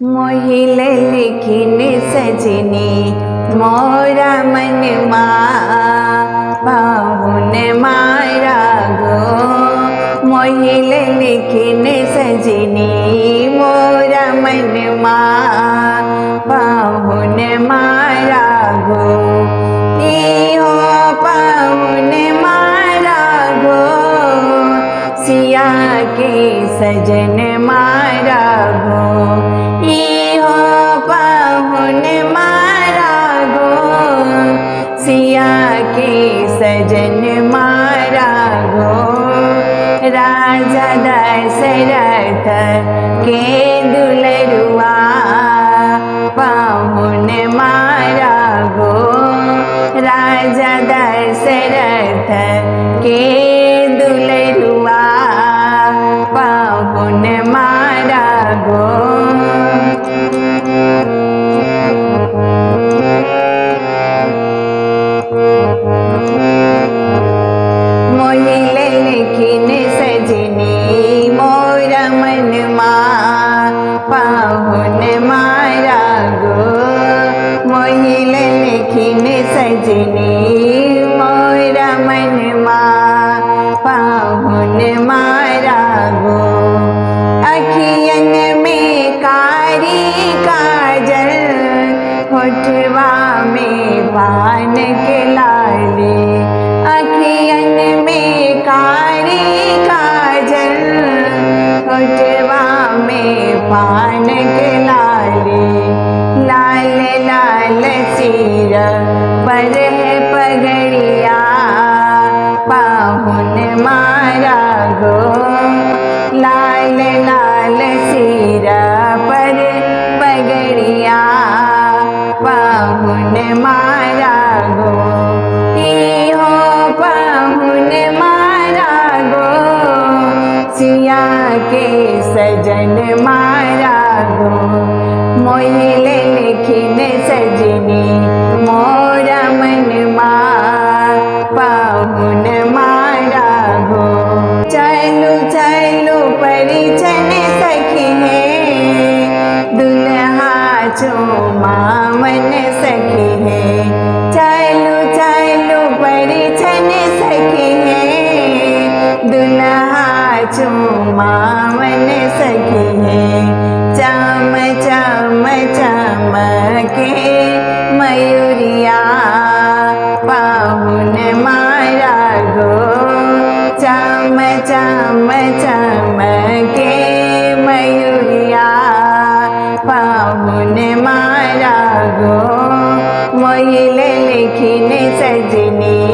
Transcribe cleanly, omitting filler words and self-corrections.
मोहिले लिखिन सजनी मोरा मन पाहुन मारा गो। मोहिले लिखिन सजनी मोरा मन पाहुन मारा गो। हो पाहुन मारा गो सिया के सजन मारा गो। हो पाहुन मारा गो सिया के सजन मारा गो। राजा दशरथ के दुलरुआ पाहुन मारा गो। राजा दशरथ के दुलरुआ पाहुन मारा गो। मोहिले लिखिन सजनी मोरा मन पाहुन मारा गो। मोहिले लिखिन सजनी मोरा मन पाहुन मारा गो। अखियन में कारी काजल होठवा में पान के लाली। अखियन में कारी काजल होठवा में पान के लाली। लाल लाल सिर पर है पगड़िया पाहुन मारा गो। लाल लाल सिर पर पगड़िया पाहुन मारा गो। हो पाहुन मारा गो सिया के सजन मारा गो। मोहिले लिखिन सजनी मोरा मन पाहुन मारा गो। चलू चलू परिछन सखी है दुल्हा चूमा मन सखी है। चलू चलू परिछन सखी है दुल्हा चूमा मन सखी है। चम चम चमके मयूरिया पाहुन मारा गो। चम चम चमके मयूरिया पाहुन मारा गो। मोहिले लिखिन सजनी